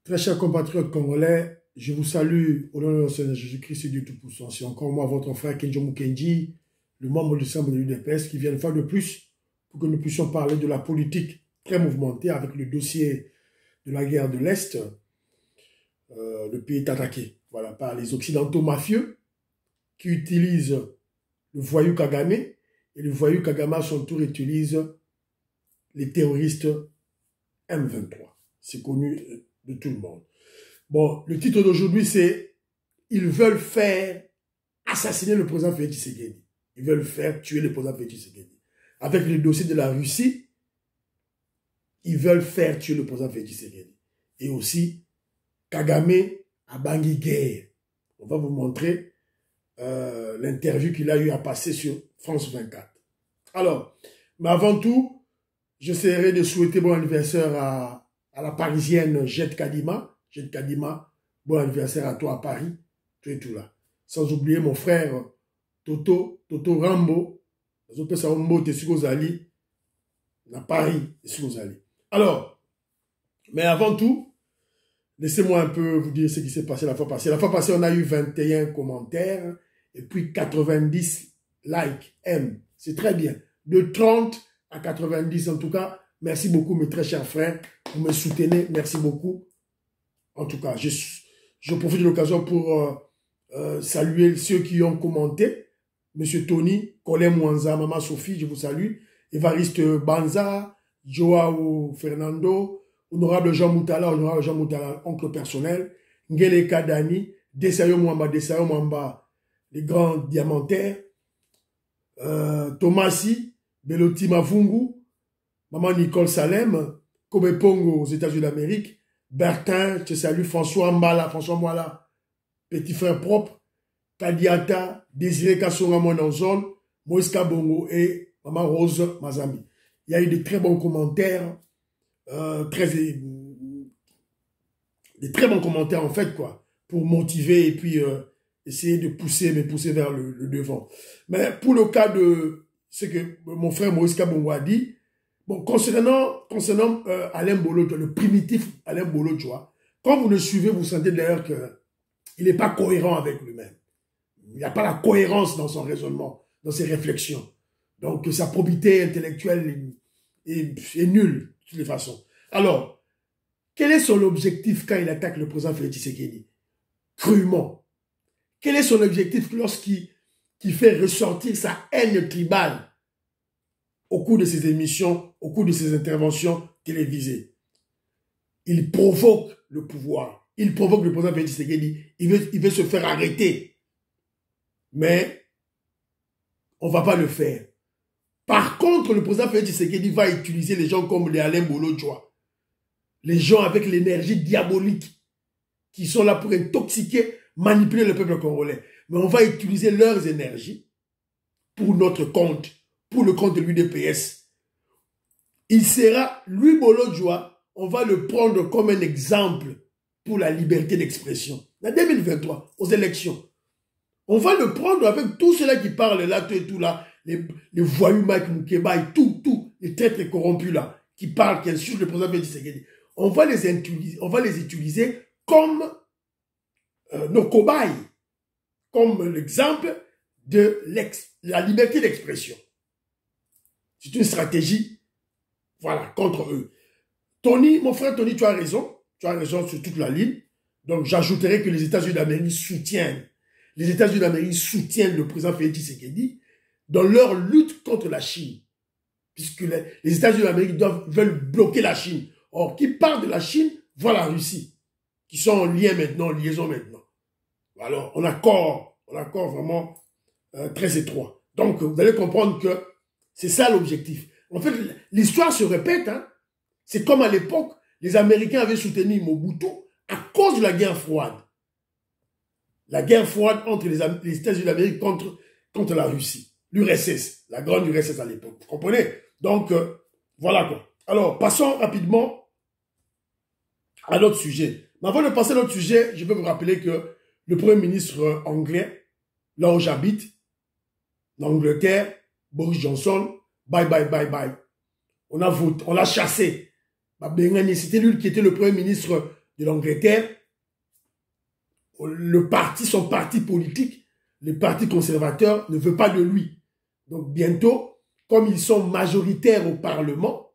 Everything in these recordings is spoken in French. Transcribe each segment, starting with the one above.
Très chers compatriotes congolais, je vous salue au nom de notre Seigneur Jésus-Christ et Dieu Tout-Puissant. C'est encore moi, votre frère Kenjo Mukenji, le membre du Semble de l'UDPS, qui vient une fois de plus pour que nous puissions parler de la politique très mouvementée avec le dossier de la guerre de l'Est. Le pays est attaqué par les Occidentaux mafieux qui utilisent le voyou Kagame, et le voyou Kagame à son tour utilise les terroristes M23. C'est connu de tout le monde. Bon, le titre d'aujourd'hui, c'est « Ils veulent faire assassiner le président Félix Tshisekedi ». Ils veulent faire tuer le président Félix Tshisekedi. Avec le dossier de la Russie, ils veulent faire tuer le président Félix Tshisekedi. Et aussi, Kagame a bangui guerre. On va vous montrer l'interview qu'il a eu à passer sur France 24. Alors, mais avant tout, j'essaierai de souhaiter bon anniversaire à la parisienne Jet Kadima. Jet Kadima, bon anniversaire à toi à Paris. Tu es tout là. Sans oublier mon frère Toto Rambo. Les autres personnes Rambo, tu es sur Ozali. À Paris, tu es sur Ozali. Alors, mais avant tout, laissez-moi un peu vous dire ce qui s'est passé la fois passée. La fois passée, on a eu 21 commentaires et puis 90 likes, M. C'est très bien. De 30 à 90 en tout cas. Merci beaucoup mes très chers frères. Vous me soutenez. Merci beaucoup. En tout cas, je profite de l'occasion pour saluer ceux qui ont commenté. Monsieur Tony, Colin Mwanza, Maman Sophie, je vous salue. Évariste Banza, Joao Fernando, Honorable Jean Moutala, oncle personnel, Ngele Kadani, Desayo Mwamba, les grands diamantaires, Tomasi, Beloti Mavungu, Maman Nicole Salem, Kobe Pongo aux États-Unis d'Amérique, Bertin, je te salue, François Mwala, petit frère propre, Kadiata, Désiré Kassonga Monanzol, Moïse Kabongo et Maman Rose Mazami. Il y a eu de très bons commentaires, des très bons commentaires en fait, quoi, pour motiver et puis essayer de me pousser vers le devant. Mais pour le cas de ce que mon frère Moïse Kabongo a dit, bon, concernant Alain Bolo, le primitif Alain Bolo, tu vois, quand vous le suivez, vous sentez d'ailleurs qu'il n'est pas cohérent avec lui-même. Il n'y a pas la cohérence dans son raisonnement, dans ses réflexions. Donc, sa probité intellectuelle est nulle, de toutes les façons. Alors, quel est son objectif quand il attaque le président Félix Tshisekedi? Crûment. Quel est son objectif lorsqu'il fait ressortir sa haine tribale au cours de ses émissions, au cours de ses interventions télévisées? Il provoque le pouvoir. Il provoque le président Félix Tshisekedi. Il veut se faire arrêter. Mais on ne va pas le faire. Par contre, le président Félix Tshisekedi va utiliser les gens comme les Alain Bolo, tu vois. Les gens avec l'énergie diabolique qui sont là pour intoxiquer, manipuler le peuple congolais. Mais on va utiliser leurs énergies pour notre compte, pour le compte de l'UDPS. Il sera, lui Bolo Djoua, on va le prendre comme un exemple pour la liberté d'expression. En 2023, aux élections. On va le prendre avec tous ceux-là qui parlent là, tout là, les voyous Mike Moukeba et tout, les traîtres corrompus là, qui parlent, qui insultent le président Félix Tshisekedi. On va les utiliser comme nos cobayes, comme l'exemple de la liberté d'expression. C'est une stratégie, voilà, contre eux. Tony, mon frère Tony, tu as raison sur toute la ligne. Donc j'ajouterai que les États-Unis d'Amérique soutiennent le président Félix Tshisekedi dans leur lutte contre la Chine. Puisque les États-Unis d'Amérique veulent bloquer la Chine. Or, qui part de la Chine, voit la Russie, qui sont en liaison maintenant. Alors, on accord vraiment très étroit. Donc, vous allez comprendre que c'est ça l'objectif. En fait, l'histoire se répète. Hein. C'est comme à l'époque, les Américains avaient soutenu Mobutu à cause de la guerre froide. La guerre froide entre les États-Unis d'Amérique contre la Russie. L'URSS, la grande URSS à l'époque. Vous comprenez? Donc, voilà quoi. Alors, passons rapidement à notre sujet. Mais avant de passer à notre sujet, je vais vous rappeler que le Premier ministre anglais, là où j'habite, l'Angleterre, Boris Johnson, bye. On l'a chassé. C'était lui qui était le Premier ministre de l'Angleterre, son parti politique, le parti conservateur ne veut pas de lui. Donc bientôt, comme ils sont majoritaires au Parlement,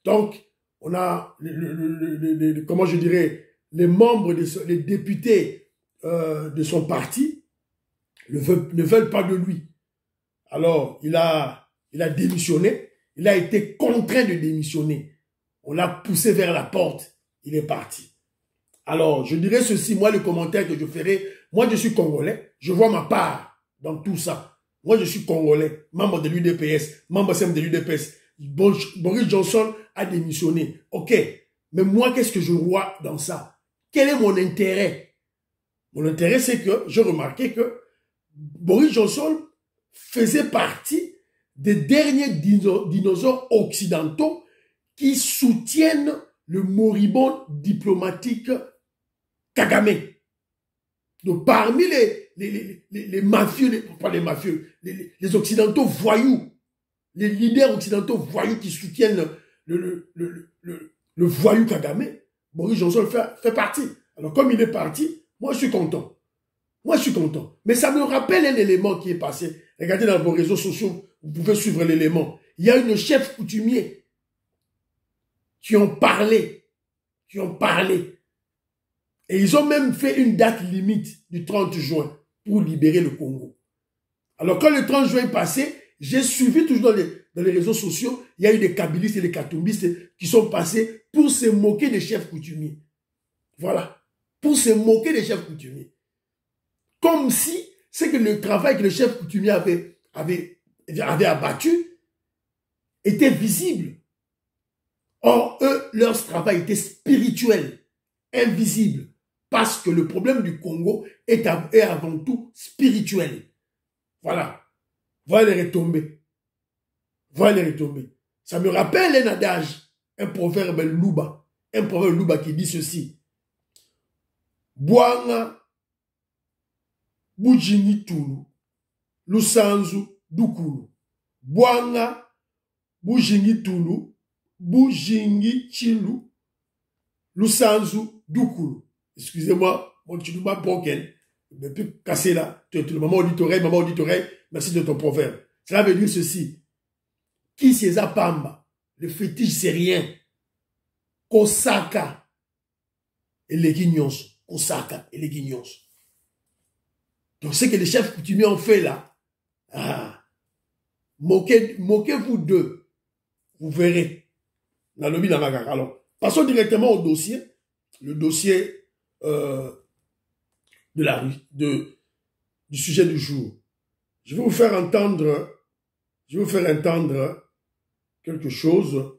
donc on a, comment je dirais, les membres, les députés de son parti ne veulent pas de lui. Alors, il a démissionné, il a été contraint de démissionner. On l'a poussé vers la porte, il est parti. Alors, je dirais ceci, moi, le commentaire que je ferai, moi, je suis Congolais, je vois ma part dans tout ça. Moi, je suis Congolais, membre de l'UDPS, membre de l'UDPS. Boris Johnson a démissionné. Ok, mais moi, qu'est-ce que je vois dans ça? Quel est mon intérêt? Mon intérêt, c'est que j'ai remarqué que Boris Johnson faisait partie des derniers dinosaures occidentaux qui soutiennent le moribond diplomatique Kagame. Donc parmi les mafieux, pas les mafieux, les occidentaux voyous, les leaders occidentaux voyous qui soutiennent le voyou Kagame, Boris Johnson fait partie. Alors comme il est parti, moi je suis content. Moi je suis content. Mais ça me rappelle un élément qui est passé. Regardez dans vos réseaux sociaux, vous pouvez suivre l'élément. Il y a une chef coutumier qui ont parlé. Et ils ont même fait une date limite du 30 juin pour libérer le Congo. Alors quand le 30 juin est passé, j'ai suivi toujours dans les réseaux sociaux, il y a eu des kabylistes et des katumbistes qui sont passés pour se moquer des chefs coutumiers. Voilà. Pour se moquer des chefs coutumiers. Comme si c'est que le travail que le chef coutumier avait abattu était visible. Or, eux, leur travail était spirituel, invisible. Parce que le problème du Congo est avant tout spirituel. Voilà. Voilà les retombées. Ça me rappelle un adage, un proverbe Luba. Un proverbe Luba qui dit ceci. Bwanga bujingi tulu, lusanzu dukulu. Bwanga bujingi tulu, bujingi chilu, lusanzu dukulu. Excusez-moi, mon Tchoulouma broken. Ne peut plus casser là. Maman auditoreille, merci de ton proverbe. Cela veut dire ceci. Qui c'est Pamba? Le fétiche, c'est rien. Kosaka et les guignons. Donc, ce que les chefs coutumiers ont fait là, moquez-vous d'eux. Vous verrez. Alors, passons directement au dossier. Le dossier du sujet du jour. Je vais vous faire entendre quelque chose.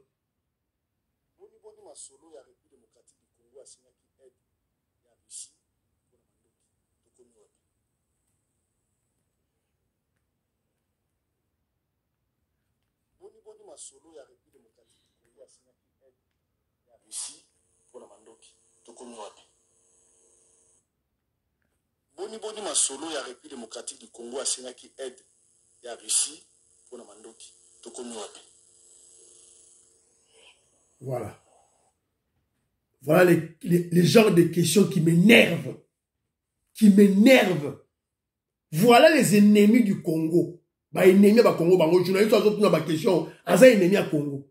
Boni masolo ya République démocratique du Congo asengaki aide ya Russie pour na mandoki tokomi wapi. Voilà. Voilà les genres de questions qui m'énervent. Voilà les ennemis du Congo. Ennemis du Congo, journaliste a question, ennemis du Congo.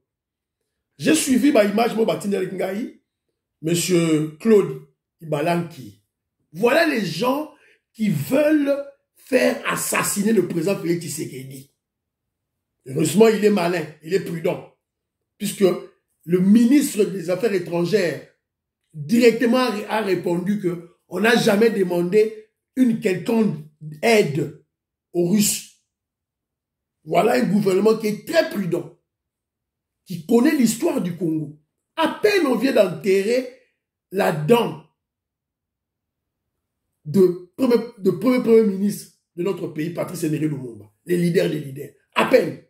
J'ai suivi l'image de Monsieur Claude Ibalanki. Voilà les gens qui veulent faire assassiner le président Félix Tshisekedi. Heureusement, il est malin, il est prudent. Puisque le ministre des Affaires étrangères directement a répondu qu'on n'a jamais demandé une quelconque aide aux Russes. Voilà un gouvernement qui est très prudent, qui connaît l'histoire du Congo. À peine on vient d'enterrer la dent de premier ministre de notre pays, Patrice Emery Lumumba, les leaders des leaders. À peine.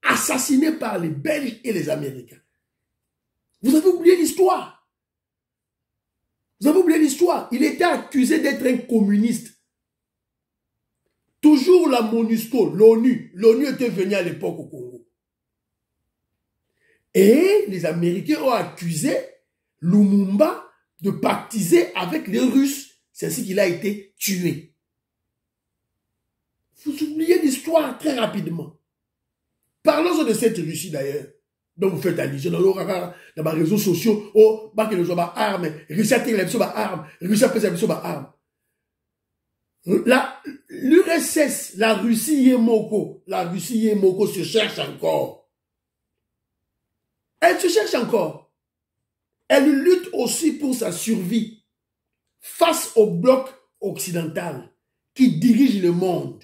Assassinés par les Belges et les Américains. Vous avez oublié l'histoire. Il était accusé d'être un communiste. Toujours la MONUSCO, l'ONU était venue à l'époque au Congo. Et les Américains ont accusé Lumumba de pactiser avec les Russes. C'est ainsi qu'il a été tué. Vous oubliez l'histoire très rapidement. Parlons de cette Russie d'ailleurs, dont vous faites allusion dans les réseaux sociaux. Oh, bah que les gens armes, Russie a tiré les armes, Russie a pris les armes. L'URSS, la Russie Yemoko se cherche encore. Elle se cherche encore. Elle lutte aussi pour sa survie face au bloc occidental qui dirige le monde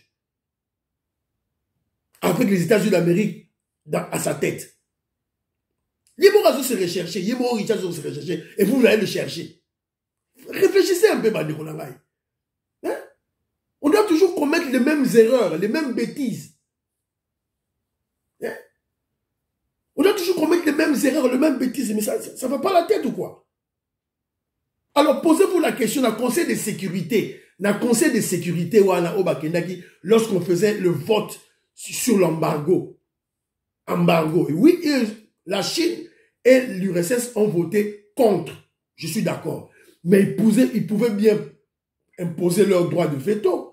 avec les États-Unis d'Amérique à sa tête. Yemoko se rechercher, Yemoko se rechercher, et vous allez le chercher. Réfléchissez un peu, Bandekonangai. On doit toujours commettre les mêmes erreurs, les mêmes bêtises. On doit toujours commettre les mêmes erreurs, les mêmes bêtises, mais ça ne va pas la tête ou quoi? Alors posez-vous la question, dans le Conseil de sécurité, lorsqu'on faisait le vote sur l'embargo. Oui, la Chine et l'URSS ont voté contre. Je suis d'accord. Mais ils pouvaient bien imposer leur droit de veto.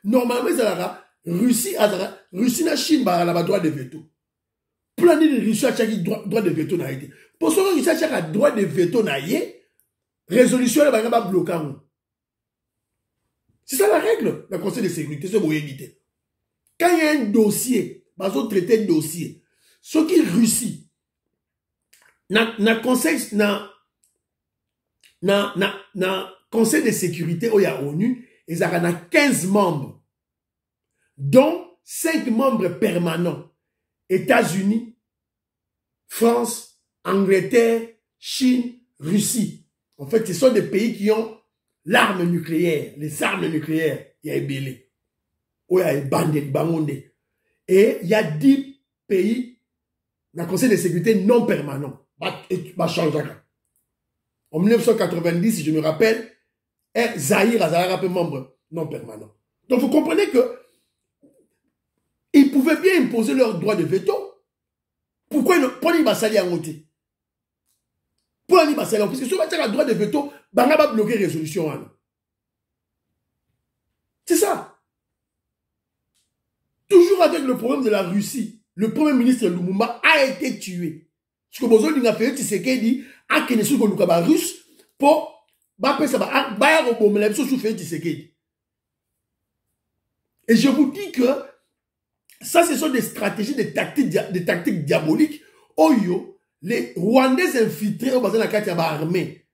Normalement, Russie et la Chine ont le droit de veto. Pour l'année de Russie, il y a droit de veto. Pour ce que Russie a le droit de veto, résolution est bloquée. C'est ça la règle, le Conseil de sécurité, c'est pour éviter. Quand il y a un dossier, ils ont traité un dossier, ce qui est Russie, Conseil de sécurité où il y a ONU, ils ont 15 membres, dont 5 membres permanents. États-Unis, France, Angleterre, Chine, Russie. En fait, ce sont des pays qui ont l'arme nucléaire, les armes nucléaires. Il y a Ebele, il y a Bangonde. Et il y a 10 pays dans le Conseil de sécurité non permanent. En 1990, si je me rappelle, Zaïre a un membre non permanent. Donc vous comprenez que ils pouvaient bien imposer leur droit de veto. Pourquoi ils ne pas salir en côté? Pourquoi ils ne pas salir en côté? Parce que si on a le droit de veto, on va bloquer la résolution. C'est ça. Toujours avec le problème de la Russie, le premier ministre Lumumba a été tué. Ce que Bozo a fait, c'est qu'il dit à Kenesu Kolukaba russe pour et je vous dis que ça, ce sont des stratégies, des tactiques diaboliques. Oyo, les Rwandais infiltrés au bassin de la carte armée,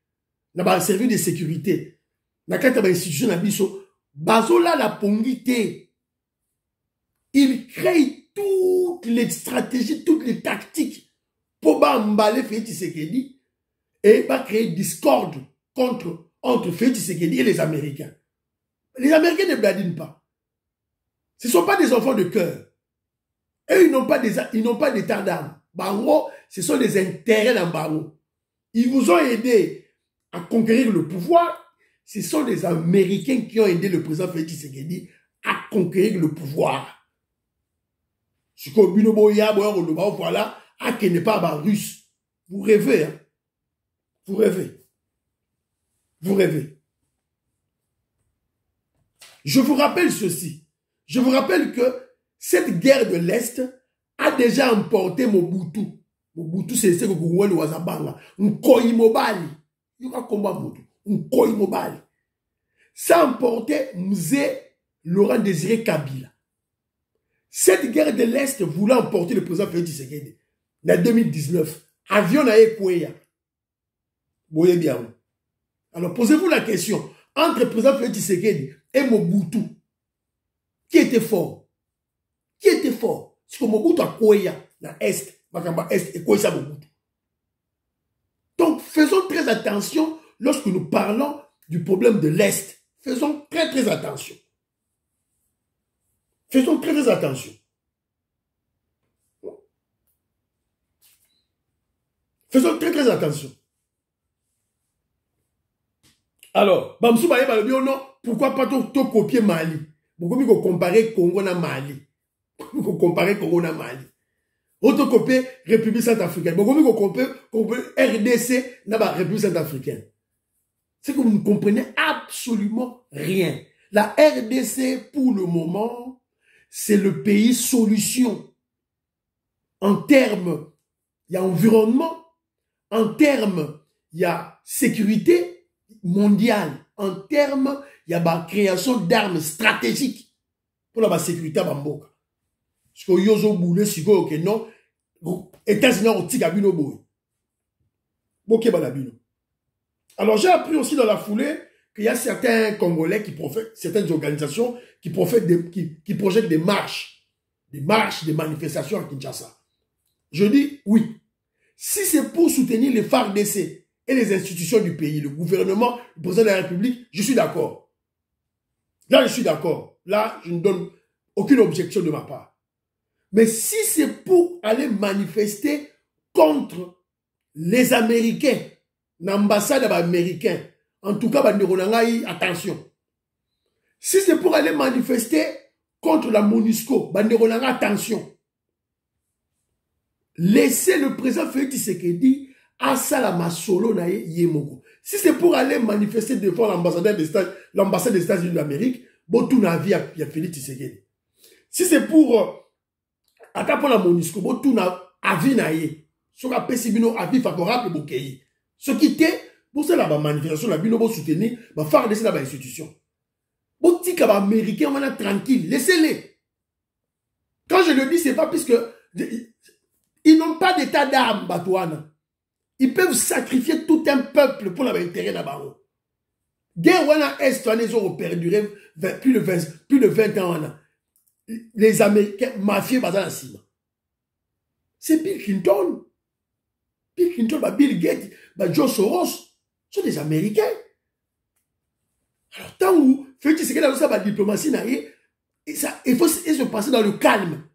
dans le service de sécurité, dans la carte institution, Bazola la pongité. Il crée toutes les stratégies, toutes les tactiques pour emballer Félix Tshisekedi et va créer discorde entre Félix Tshisekedi et les Américains. Les Américains ne bladinent pas. Ce ne sont pas des enfants de cœur. Eux, ils n'ont pas d'état d'âme. Bango, ce sont des intérêts dans Bango. Ils vous ont aidé à conquérir le pouvoir. Ce sont des Américains qui ont aidé le président Félix Tshisekedi à conquérir le pouvoir. Ce que voilà, à qui n'est pas russe. Vous rêvez, hein? Vous rêvez. Vous rêvez. Je vous rappelle ceci. Je vous rappelle que cette guerre de l'Est a déjà emporté Mobutu. Mobutu, c'est ce que vous voyez au Wazabanga. Nkoi Mobali. Il y a un combat Mobutu. Nkoi Mobali. Ça a emporté Mzee Laurent Désiré Kabila. Cette guerre de l'Est voulait emporter le président Félix Tshisekedi. En 2019, avion à Ekouéa. Vous voyez bien. Alors posez-vous la question. Entre le président Félix Tshisekedi et Mobutu, qui était fort? Qui était fort? Parce que Mobutu a Kouéa, dans l'Est, Makamba Est, et Kouéa Mobutu. Donc faisons très attention lorsque nous parlons du problème de l'Est. Faisons très très attention. Faisons très très attention. Faisons très très attention. Alors, Bamsou Baye non, pourquoi pas tout copier Mali? Pourquoi il faut comparer Congo na Mali? Il faut comparer Congo na Mali. Autocopé République centrafricaine. Bon, comment vous comprenez RDC n'a pas République centrafricaine. C'est que vous ne comprenez absolument rien. La RDC, pour le moment, c'est le pays solution. En termes, il y a environnement. En termes, il y a sécurité mondiale. En termes, il y a la création d'armes stratégiques pour la sécurité à Bamboka. Parce que yozo boule si go que non, États-Unis ont tika bino boy. Boké balabino. Alors j'ai appris aussi dans la foulée qu'il y a certains Congolais qui projettent, certaines organisations qui projettent des marches, des manifestations à Kinshasa. Je dis oui. Si c'est pour soutenir les FARDC et les institutions du pays, le gouvernement, le président de la République, je suis d'accord. Là, je suis d'accord. Là, je ne donne aucune objection de ma part. Mais si c'est pour aller manifester contre les Américains, l'ambassade américaine, en tout cas, attention. Si c'est pour aller manifester contre la MONUSCO, attention. Laissez le président Félix Tshisekedi à Salama Solo na Yemoko. Si c'est pour aller manifester devant l'ambassade des États-Unis d'Amérique, bon, tout n'a vie à Félix Tshisekedi. Si c'est pour attends pour la MONUSCO, bon, tout n'a avis na ye. Sur la PCBino, avis favorable, bon, pays. Ce qui était, pour ça, la manifestation, la bino, bon, soutenir, bah, faire laisser la institution. Bon, tika, bah, américain, on est tranquille, laissez-les. Quand je le dis, c'est pas puisque ils n'ont pas d'état d'âme, Batouana. Ils peuvent sacrifier tout un peuple pour l'intérêt d'Abaro. Guerre wana Est, ils ont perduré plus de 20 ans. Les Américains, mafieux, bazar cima. C'est Bill Clinton. Bill Clinton, Bill Gates, Joe Soros, sont des Américains. Alors, tant où, Félix Tshisekedi a la diplomatie, il faut se passer dans le calme.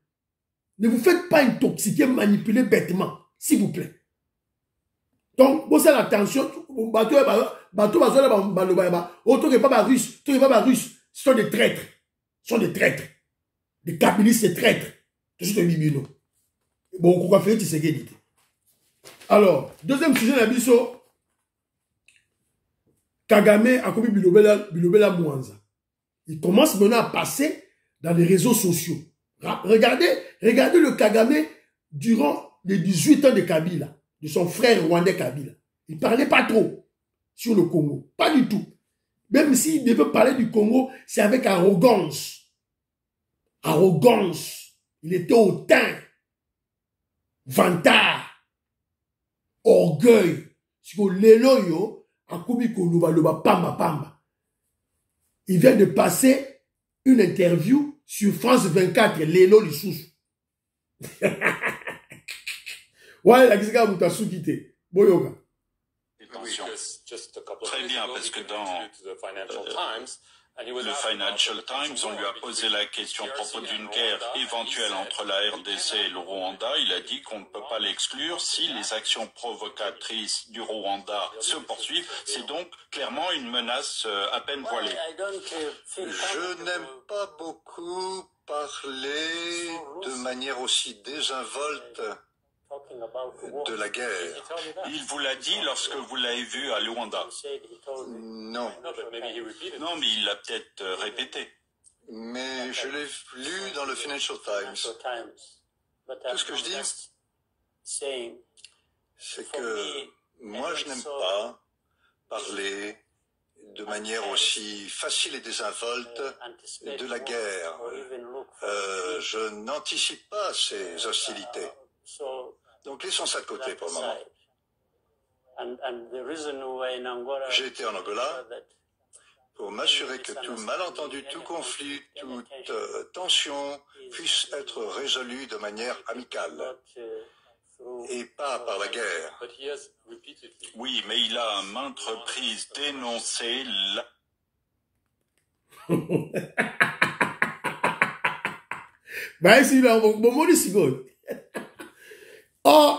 Ne vous faites pas intoxiquer, manipuler bêtement, s'il vous plaît. Donc, vous avez l'attention, russe, ce sont des traîtres. Ce sont des traîtres. Des kabylistes et traîtres. Tout ce que je bon, pourquoi faire Tshisekedi? Alors, deuxième sujet, la biso, Kagame a commis Bilobela Mwanza. Il commence maintenant à passer dans les réseaux sociaux. Regardez le Kagame durant les 18 ans de Kabila, de son frère rwandais Kabila. Il ne parlait pas trop sur le Congo. Pas du tout. Même s'il devait parler du Congo, c'est avec arrogance. Arrogance. Il était hautain. Vantard. Orgueil. Il vient de passer une interview sur France 24, Lelo Lissous. Ouais, la Kizika Moutassou quitté. Boyoga. Très bien, parce que dans le Financial Times, on lui a posé la question à propos d'une guerre éventuelle entre la RDC et le Rwanda. Il a dit qu'on ne peut pas l'exclure si les actions provocatrices du Rwanda se poursuivent. C'est donc clairement une menace à peine voilée. Je n'aime pas beaucoup parler de manière aussi désinvolte de la guerre. Il vous l'a dit lorsque vous l'avez vu à Luanda. Non. Non, mais il l'a peut-être répété. Mais je l'ai lu dans le Financial Times. Tout ce que je dis, c'est que moi, je n'aime pas parler de manière aussi facile et désinvolte de la guerre. Je n'anticipe pas ces hostilités. Donc laissons ça de côté pour le moment. J'ai été en Angola pour m'assurer que tout malentendu, tout conflit, toute tension puisse être résolu de manière amicale et pas par la guerre. Oui, mais il a à maintes reprises dénoncé la... Ben, c'est bon, oh,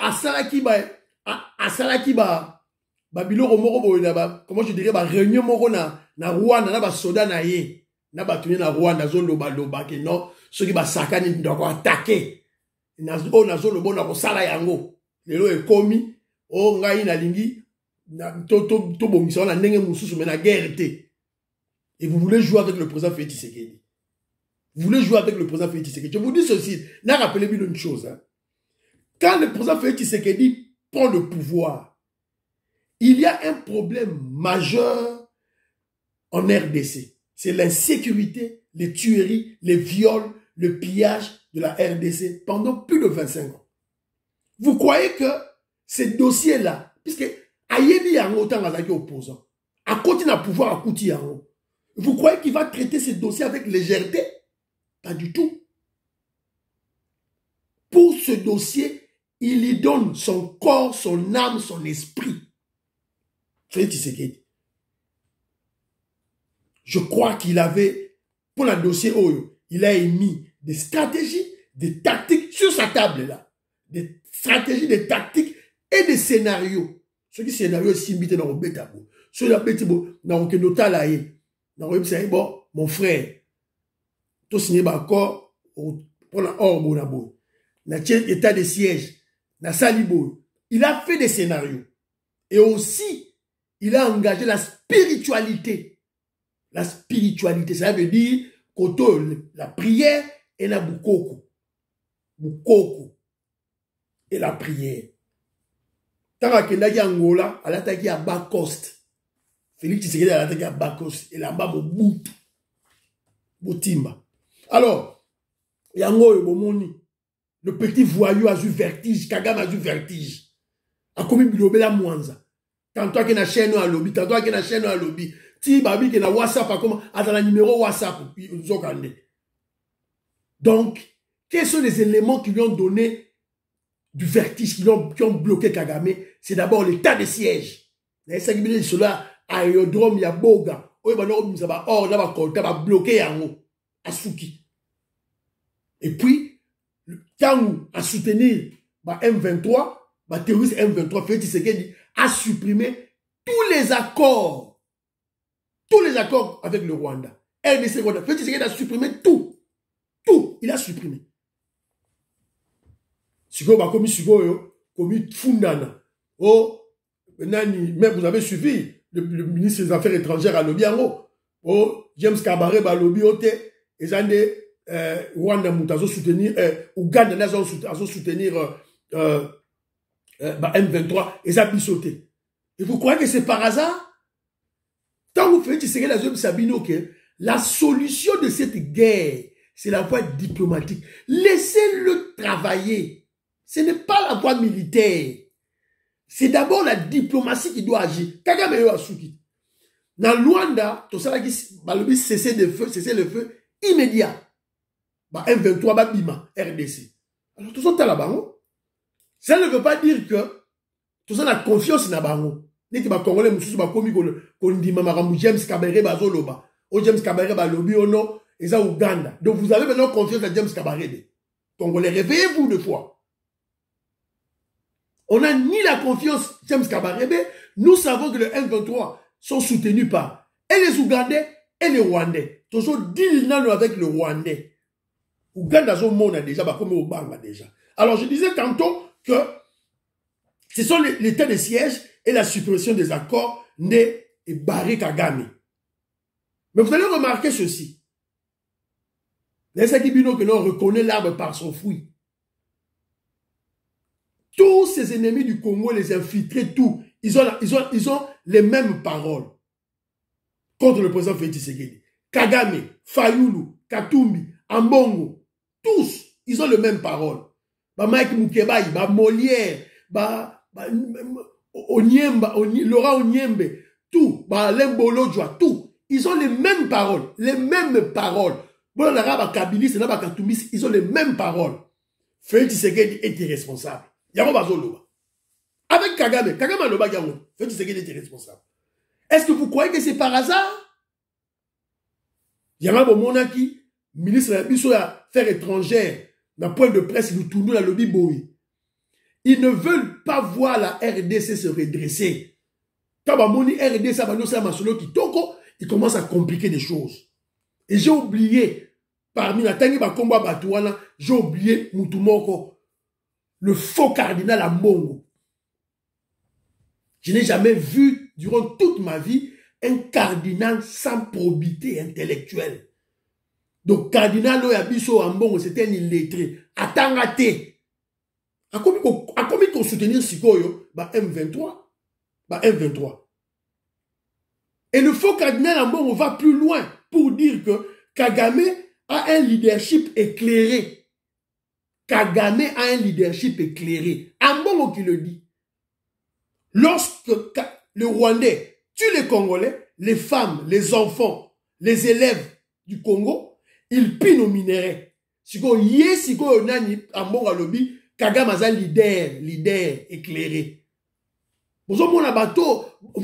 biloko moko boye na comment je dirais réunion moko na Rwanda na ba soda na ye na ba tuni na Rwanda zo loba ke non ceux qui ba sakani ndoko attaquer o nazo le bon na kosala yango lelo ekomi o ngai na lingi to bongisa na ndenge mususu mais na guerre te. Et vous voulez jouer avec le président Félix Tshisekedi. Vous voulez jouer avec le président Félix Tshisekedi. Je vous dis ceci, n'a rappelez-vous une chose. Hein. Quand le président Félix Tshisekedi prend le pouvoir, il y a un problème majeur en RDC. C'est l'insécurité, les tueries, les viols, le pillage de la RDC pendant plus de 25 ans. Vous croyez que ces dossiers-là, puisque Ayebi Yango autant opposant, à côté d'un pouvoir à Kouti Yango, vous croyez qu'il va traiter ces dossiers avec légèreté? Pas du tout. Pour ce dossier, il y donne son corps, son âme, son esprit. Félix Tshisekedi. Je crois qu'il avait, pour le dossier Oyo, il a émis des stratégies, des tactiques sur sa table là. Des stratégies, des tactiques et des scénarios. Ce qui scénario est simbité dans le bétabo. Ce qui est simbité dans le notalaye. Bon, mon frère, tout signé d'accord pour la hors bonabo. Na état de siège, na salibo. Il a fait des scénarios. Et aussi, il a engagé la spiritualité. La spiritualité, ça veut dire la prière et la bukoko. Bukoko et la prière. Tant qu'il a Angola, elle a attaqué à bas cost. Félix Tshisekedi a attaqué à bas cost. Et là-bas, au bout. Boutimba. Alors, Yango Bomoni, le petit voyou a eu vertige, Kagame a eu vertige. A commis Bilobela Mwanza. Tantôt qu'il y a une chaîne à lobby, tantôt qu'il y a une chaîne à lobby. Si Babi qui a WhatsApp, a dans le numéro WhatsApp, donc, quels sont les éléments qui lui ont donné du vertige, qui ont bloqué Kagame? C'est d'abord l'état de siège. Cela, aérodrome, il y a Boga. Oui, bah non, ça va, oh, là, va bloquer en haut. À Souki. Et puis, quand à soutenir M23, terroriste M23, Félix Tshisekedi a supprimé tous les accords avec le Rwanda. RDC Rwanda. Félix Tshisekedi a supprimé tout. Tout, il a supprimé. Comme Fundana. Oh, mais vous avez suivi le ministre des Affaires étrangères à Lobiango. Oh, James Kabaré, Balobi, Ote. Ils ont des Rwanda Moutazo soutenir, Ouganda Nazo soutenir M23, ils ont bisauté. Et vous croyez que c'est par hasard? Tant que vous faites tirer la zone Sabino, que la solution de cette guerre, c'est la voie diplomatique. Laissez-le travailler. Ce n'est pas la voie militaire. C'est d'abord la diplomatie qui doit agir. Kagame yo asuki. Dans Luanda, tout ça là qui balobi cesser le feu immédiat. M23 bima RDC. Alors tout ça t'as là-bas. Ça ne veut pas dire que tout ça la confiance na bango. Neti ba Congolais mususu ba komi ko ndima makambu James Kabaré bazoloba. O James Kabaré balobi ono eza Uganda. Donc vous avez maintenant confiance à James Kabaré. Congolais, réveillez-vous de fois. On n'a ni la confiance James Kabaré. Nous savons que les M23 sont soutenus par et les Ougandais et les Rwandais. Toujours deal avec le Rwandais. Ouganda son monde déjà, comme Obama déjà. Alors je disais tantôt que ce sont l'état de siège et la suppression des accords nés et Barry Kagame. Mais vous allez remarquer ceci. Les Sakibino que l'on reconnaît l'arbre par son fruit. Tous ces ennemis du Congo, les infiltrés, tout, ils ont les mêmes paroles contre le président Félix Tshisekedi. Kagame, Fayulu, Katumbi, Ambongo, tous, ils ont les mêmes paroles. Mike Mukebai, Molière, Laurent Onyembe, tout, Lembolo Djoa, tout. Ils ont les mêmes paroles, les mêmes paroles. Bon, l'arabe Kabilis et Katumbi, ils ont les mêmes paroles. Félix Tshisekedi est irresponsable. Yango bazoloba. Avec Kagame aloba yango. Félix Tshisekedi est irresponsable. Est-ce que vous croyez que c'est par hasard? Yango monaki, ministre de l'Affaires étrangères, dans point de presse, nous tournons la lobby boy. Ils ne veulent pas voir la RDC se redresser. Quand Bamoni RDC, il commence à compliquer des choses. Et j'ai oublié, parmi la tangi bakomba batouana, j'ai oublié Moutoumoko. le faux cardinal à Mbongo. Je n'ai jamais vu, durant toute ma vie, un cardinal sans probité intellectuelle. Donc, cardinal Oyabiso Ambongo, c'était un illettré. Attangate. A combien qu'on soutenir Sikoyo? Bah, M23. Bah, M23. Et le faux cardinal Ambongo va plus loin pour dire que Kagame a un leadership éclairé. Kagame a un leadership éclairé. Ambongo qui le dit. Lorsque le Rwandais tue les Congolais, les femmes, les enfants, les élèves du Congo, ils pinent au minerai. Siko yé siko nani Ambongo lobby, Kagame a un leader éclairé. Vous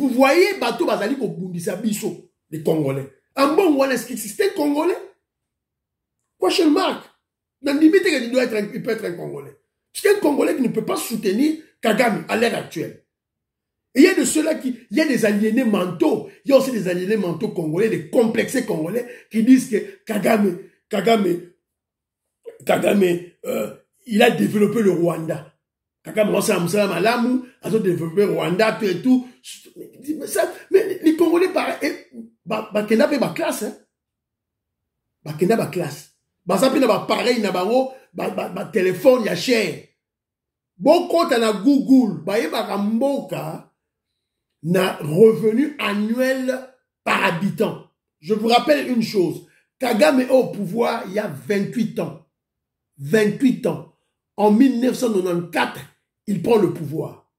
voyez bateau bazali ko bundisa biso les Congolais. Ambongo est-ce que c'est un Congolais? Question mark. Dans la limite il peut être un Congolais. C'est un Congolais qui ne peut pas soutenir Kagame à l'heure actuelle. Et il y a de ceux-là il y a des aliénés mentaux. Il y a aussi des aliénés mentaux congolais, des complexés congolais qui disent que Kagame, il a développé le Rwanda. Kagame, a développé le Rwanda, tout et tout. Mais les Congolais, Bakenda fait ma classe, hein. Bakenda ma classe. Basapi na pareil na bango, téléphone ya cher. Bon compte na Google, mboka na revenu annuel par habitant. Je vous rappelle une chose, Kagame est au pouvoir il y a 28 ans. 28 ans. En 1994, il prend le pouvoir.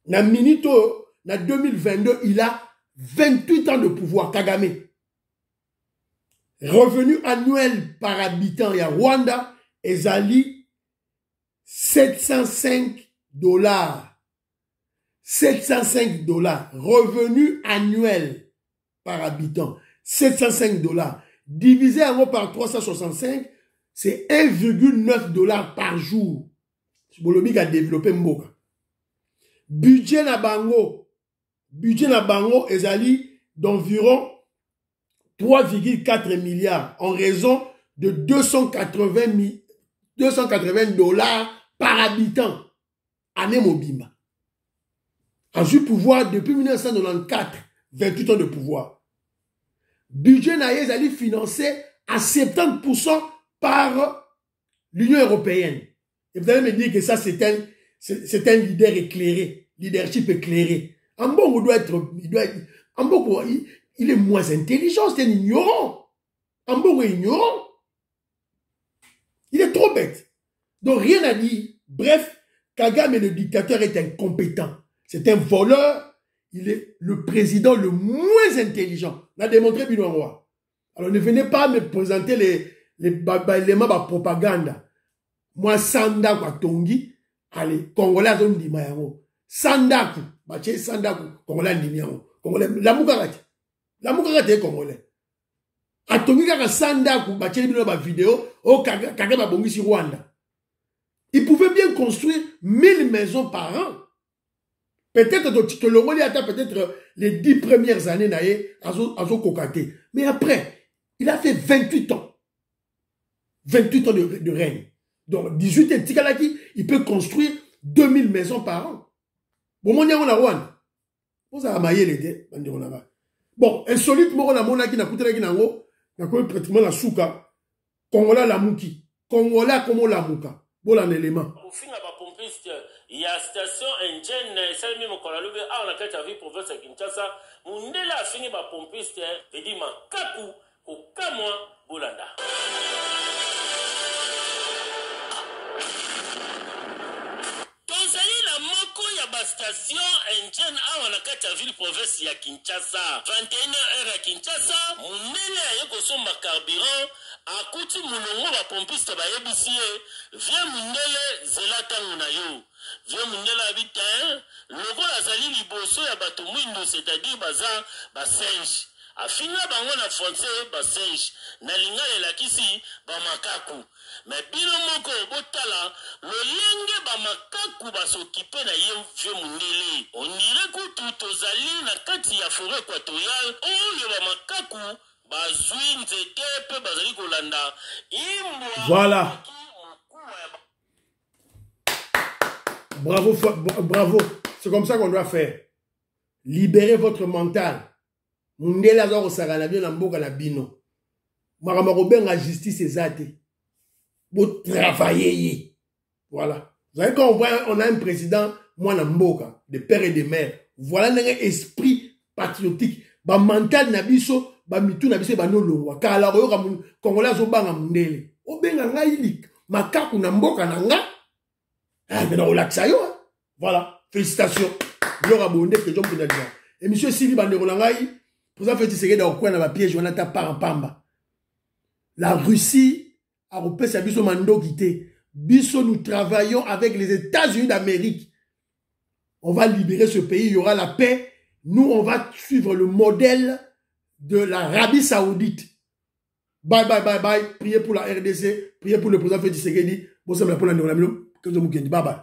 Na minito, na 2022, il a 28 ans de pouvoir, Kagame. Revenu annuel par habitant, il y a Rwanda, ezali 705 $. 705 $. Revenu annuel par habitant. 705 $. Divisé par 365, c'est 1,9 $ par jour. Bolobi a développé Mboka. Budget na bango ezali d'environ 3,4 milliards en raison de 280 $ par habitant. Année Mobimba. A eu pouvoir depuis 1994, 28 ans de pouvoir. Budget naïe est financé à 70% par l'Union européenne. Et vous allez me dire que ça, c'est un leader éclairé, leadership éclairé. Ambongo Ambongo, il est moins intelligent, c'est un ignorant. Ambongo est ignorant. Il est trop bête. Donc rien à dire. Bref, Kagame, le dictateur, est incompétent. C'est un voleur. Il est le président le moins intelligent. On a démontré Bino Roi. Alors ne venez pas me présenter les éléments de propagande. Moi, Sandaku à Tongi, allez, Congolais à Zondi Mayango. Sandaku, Baché Sandaku, Congolais à Ndimiango. Congolais, la Moukarate est Congolais. À Tongi, à Sandaku, Baché Bino ba vidéo, oh, Kagame a bongi sur Rwanda. Il pouvait bien construire 1000 maisons par an. Peut-être que le Mali attend peut-être les 10 premières années à Kokate. Mais après, il a fait 28 ans. 28 ans de règne. Donc, 18 ans, Tikalaki, il peut construire 2000 maisons par an. Bon, mon on a Rwanda. Vous avez maillé les dés. Bon, insolite, mon a qui n'a coûté la Guinango, n'a coûté pratiquement la souka. Congolais la mouki. Congolais comme la mouka. Bon, un élément. Il y a station indienne, celle même qu'on a levé à la carte à vie province à Kinshasa. Mundela a fini par pompiste, et dit ma kaku, au kamwa, bolanda. Tozali la moko ya ba station indienne à la carte à ville province à Kinshasa. 21h à Kinshasa, Mundela a yokosomba carburant. Akuti mulongo ba pompiste ba yebisie, vient Mundele zelata munayo. Viens Mundela habitant, logo azali liboso ya bato mwindo, c'est-à-dire baza basenge. Afina bango na français basenge. Na lingala lakisi ba makaku. Mais bino moko botala, lolenge ba makaku basokipe na ye vieux Mundele. On dirait que tout ozali na kati ya forêt équatoriale, oyo ba makaku bazwi nzete pe bazali kolanda. Voilà. Bravo, bravo. C'est comme ça qu'on doit faire. Libérez votre mental. Mundele azor osakana bien na mboka na bino. Makamako la justice ezate. Vous travaillez. Voilà. Vous savez quand on a un président, moi na mboka, de père et de mère. Voilà un esprit patriotique. Ba mental na biso, ba mitu na biso ba no longwa. Kala ko yoka Congolais zo banga mundele. O benga ngai lik. Makaku na mboka na nga. Ah, mais on l'a yo. Voilà. Félicitations. Yoka bonde que jom kuna dia. Et monsieur Sili Bandeko Langai, pour ça fait tirer dans coin na piège on a ta par pamba. La Russie a repris sa biso mando guité. Biso nous travaillons avec les États-Unis d'Amérique. On va libérer ce pays, il y aura la paix. Nous, on va suivre le modèle de l'Arabie Saoudite. Bye, bye, bye, bye. Priez pour la RDC. Priez pour le président Félix Tshisekedi. Bon, ça me pour la bye, bye.